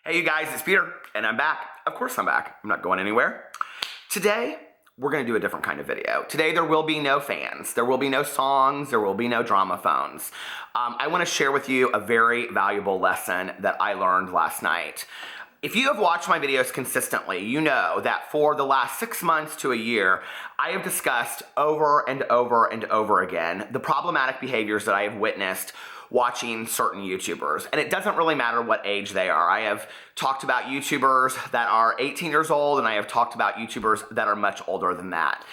Hey you guys, it's Peter, and I'm back. Of course I'm back. I'm not going anywhere. Today, we're gonna do a different kind of video. Today there will be no fans, there will be no songs, there will be no drama phones. I wanna share with you a very valuable lesson that I learned last night. If you have watched my videos consistently, you know that for the last 6 months to a year, I have discussed over and over and over again the problematic behaviors that I have witnessed watching certain YouTubers. And it doesn't really matter what age they are. I have talked about YouTubers that are 18 years old, and I have talked about YouTubers that are much older than that.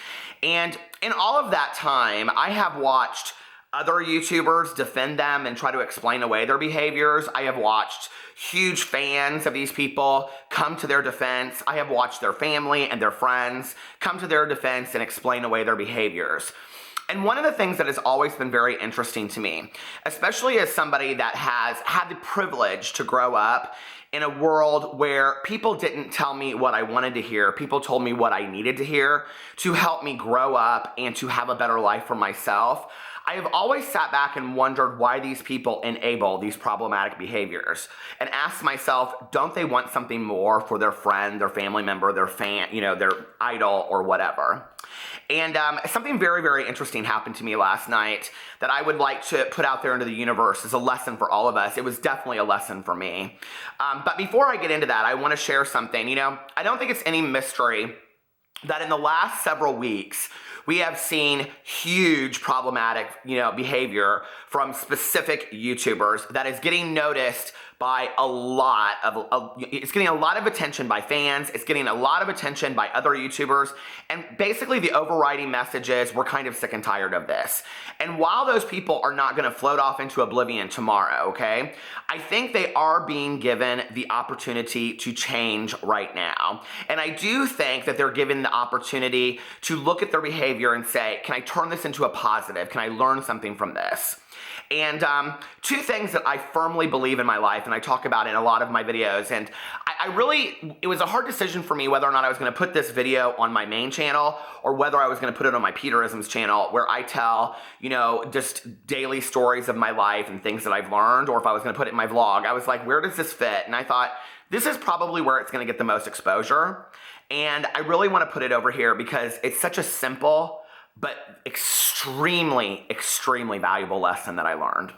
And in all of that time, I have watched other YouTubers defend them and try to explain away their behaviors. I have watched huge fans of these people come to their defense. I have watched their family and their friends come to their defense and explain away their behaviors. And one of the things that has always been very interesting to me, especially as somebody that has had the privilege to grow up in a world where people didn't tell me what I wanted to hear, people told me what I needed to hear to help me grow up and to have a better life for myself, I have always sat back and wondered why these people enable these problematic behaviors and asked myself, don't they want something more for their friend, their family member, their fan, their idol or whatever? And something very, very interesting happened to me last night that I would like to put out there into the universe as a lesson for all of us. It was definitely a lesson for me. But before I get into that, I want to share something. I don't think it's any mystery that in the last several weeks, we have seen huge problematic, behavior from specific YouTubers that is getting noticed by it's getting a lot of attention by fans, it's getting a lot of attention by other YouTubers, and basically the overriding message is we're kind of sick and tired of this. And while those people are not gonna float off into oblivion tomorrow, okay, I think they are being given the opportunity to change right now. And I do think that they're given the opportunity to look at their behavior and say, can I turn this into a positive? Can I learn something from this? And two things that I firmly believe in my life, and I talk about in a lot of my videos, and it was a hard decision for me whether or not I was going to put this video on my main channel or whether I was going to put it on my Peterisms channel where I tell, just daily stories of my life and things that I've learned, or if I was going to put it in my vlog. I was like, where does this fit? And I thought, this is probably where it's going to get the most exposure. And I really want to put it over here because it's such a simple but extremely, extremely valuable lesson that I learned.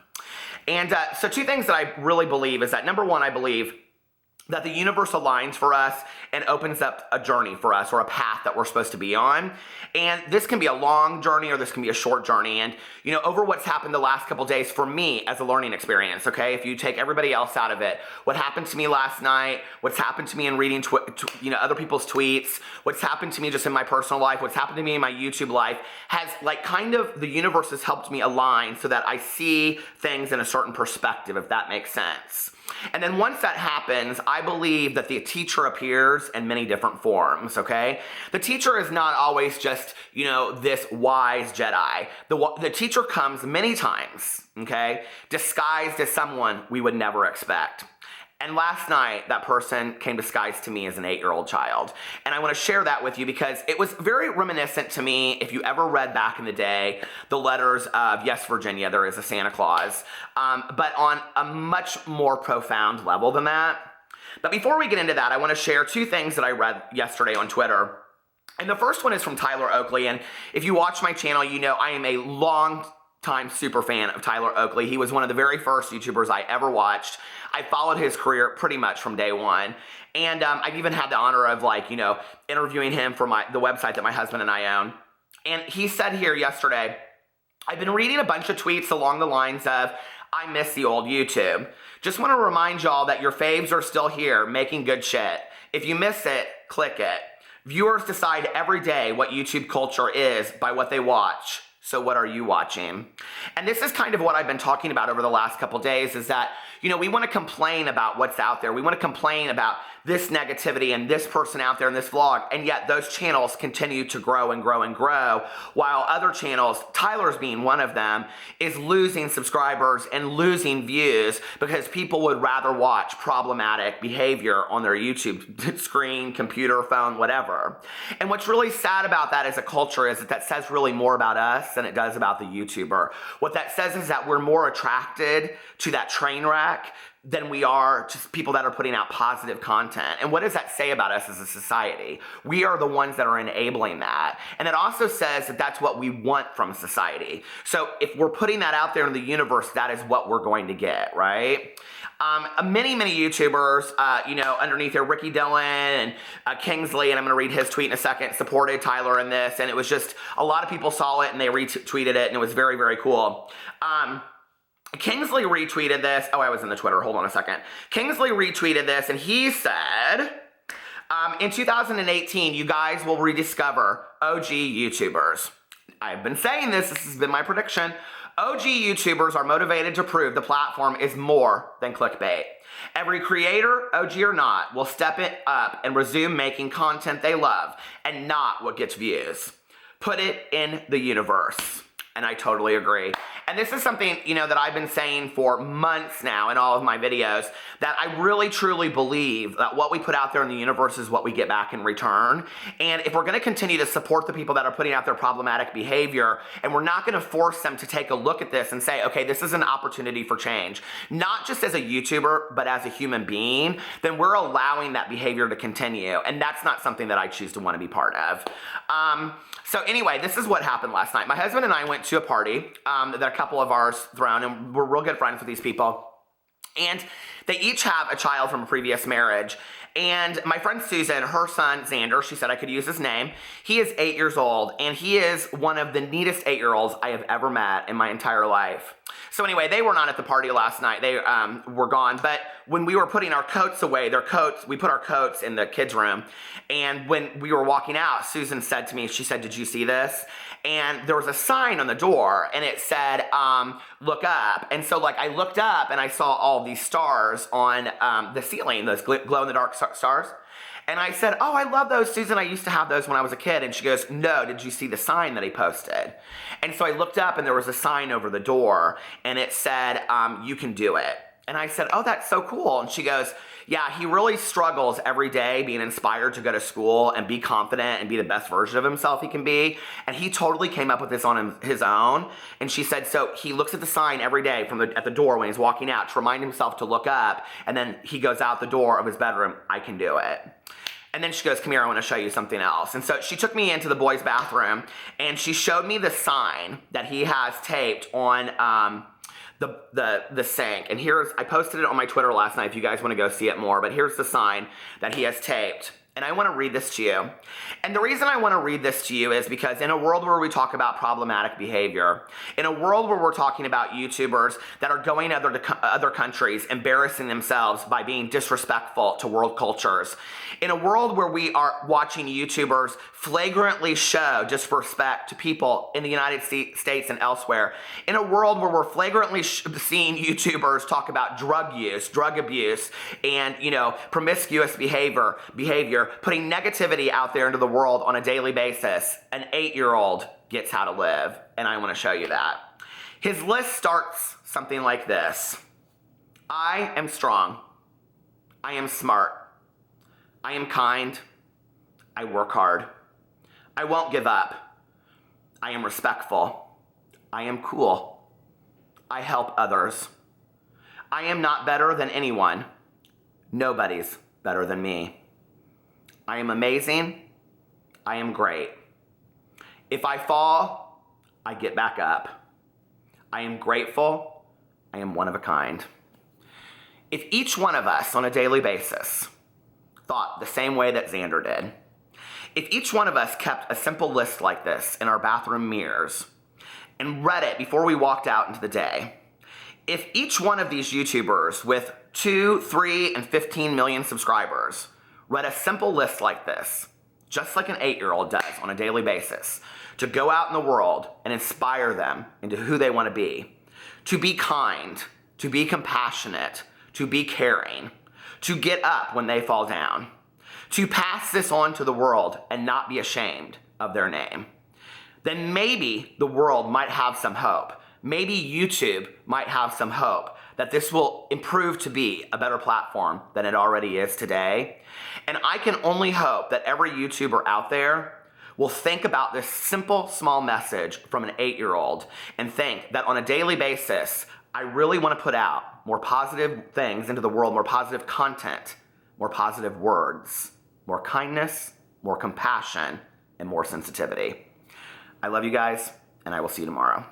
And so two things that I really believe is that, number one, I believe that the universe aligns for us and opens up a journey for us or a path that we're supposed to be on. And this can be a long journey or this can be a short journey. And, over what's happened the last couple days for me as a learning experience, okay? If you take everybody else out of it, what happened to me last night, what's happened to me in reading, other people's tweets, what's happened to me just in my personal life, what's happened to me in my YouTube life has the universe has helped me align so that I see things in a certain perspective, if that makes sense. And then once that happens, I believe that the teacher appears in many different forms, okay? The teacher is not always just, this wise Jedi. The teacher comes many times, okay, disguised as someone we would never expect. And last night, that person came disguised to me as an 8-year-old child. And I want to share that with you because it was very reminiscent to me, if you ever read back in the day, the letters of, yes, Virginia, there is a Santa Claus, but on a much more profound level than that. But before we get into that, I want to share two things that I read yesterday on Twitter. And the first one is from Tyler Oakley. And if you watch my channel, you know I am a long-time super fan of Tyler Oakley. He was one of the very first YouTubers I ever watched. I followed his career pretty much from day one. And I've even had the honor of interviewing him for the website that my husband and I own. And he said here yesterday, I've been reading a bunch of tweets along the lines of, I miss the old YouTube. Just want to remind y'all that your faves are still here making good shit. If you miss it, click it. Viewers decide every day what YouTube culture is by what they watch. So what are you watching? And this is kind of what I've been talking about over the last couple days is that, we want to complain about what's out there. We want to complain about this negativity and this person out there in this vlog, and yet those channels continue to grow and grow and grow, while other channels, Tyler's being one of them, is losing subscribers and losing views because people would rather watch problematic behavior on their YouTube screen, computer, phone, whatever. And what's really sad about that as a culture is that says really more about us than it does about the YouTuber. What that says is that we're more attracted to that train wreck than we are just people that are putting out positive content. And what does that say about us as a society? We are the ones that are enabling that. And it also says that that's what we want from society. So if we're putting that out there in the universe, that is what we're going to get, right? Many YouTubers, underneath there, Ricky Dillon and Kingsley, and I'm going to read his tweet in a second, supported Tyler in this. And it was just, a lot of people saw it and they retweeted it, and it was very, very cool. Kingsley retweeted this. Oh, I was in the Twitter. Hold on a second. Kingsley retweeted this, and he said, in 2018, you guys will rediscover OG YouTubers. I've been saying this. This has been my prediction. OG YouTubers are motivated to prove the platform is more than clickbait. Every creator, OG or not, will step it up and resume making content they love and not what gets views. Put it in the universe. And I totally agree. And this is something, that I've been saying for months now in all of my videos, that I really truly believe that what we put out there in the universe is what we get back in return. And if we're going to continue to support the people that are putting out their problematic behavior, and we're not going to force them to take a look at this and say, okay, this is an opportunity for change, not just as a YouTuber, but as a human being, then we're allowing that behavior to continue. And that's not something that I choose to want to be part of. So anyway, this is what happened last night. My husband and I went to a party that a couple of ours thrown, and we're real good friends with these people. And they each have a child from a previous marriage. And my friend Susan, her son Xander, she said I could use his name. He is 8 years old, and he is one of the neatest 8-year-olds I have ever met in my entire life. So anyway, they were not at the party last night. They were gone. But when we were putting our coats away, we put our coats in the kids' room. And when we were walking out, Susan said to me, she said, "Did you see this?" And there was a sign on the door, and it said, "Look up." And so I looked up, and I saw all these stars on the ceiling, those glow-in-the-dark stars. And I said, "Oh, I love those, Susan. I used to have those when I was a kid." And she goes, "No, did you see the sign that he posted?" And so I looked up, and there was a sign over the door, and it said, "You can do it." And I said, "Oh, that's so cool." And she goes, "Yeah, he really struggles every day being inspired to go to school and be confident and be the best version of himself he can be. And he totally came up with this on his own." And she said, so he looks at the sign every day at the door when he's walking out to remind himself to look up. And then he goes out the door of his bedroom, "I can do it." And then she goes, "Come here, I want to show you something else." And so she took me into the boys' bathroom, and she showed me the sign that he has taped on the sink. And I posted it on my Twitter last night if you guys want to go see it more, but here's the sign that he has taped. And I want to read this to you. And the reason I want to read this to you is because in a world where we talk about problematic behavior, in a world where we're talking about YouTubers that are going to other countries, embarrassing themselves by being disrespectful to world cultures, in a world where we are watching YouTubers flagrantly show disrespect to people in the United States and elsewhere, in a world where we're flagrantly seeing YouTubers talk about drug use, drug abuse, and promiscuous behavior, putting negativity out there into the world on a daily basis, an 8-year-old gets how to live. And I want to show you that. His list starts something like this. "I am strong. I am smart. I am kind. I work hard. I won't give up. I am respectful. I am cool. I help others. I am not better than anyone. Nobody's better than me. I am amazing. I am great. If I fall, I get back up. I am grateful. I am one of a kind." If each one of us on a daily basis thought the same way that Xander did, if each one of us kept a simple list like this in our bathroom mirrors and read it before we walked out into the day, if each one of these YouTubers with 2, 3, and 15 million subscribers read a simple list like this, just like an 8-year-old does on a daily basis, to go out in the world and inspire them into who they want to be kind, to be compassionate, to be caring, to get up when they fall down, to pass this on to the world and not be ashamed of their name, then maybe the world might have some hope. Maybe YouTube might have some hope that this will improve to be a better platform than it already is today. And I can only hope that every YouTuber out there will think about this simple, small message from an 8-year-old and think that on a daily basis, I really want to put out more positive things into the world, more positive content, more positive words, more kindness, more compassion, and more sensitivity. I love you guys, and I will see you tomorrow.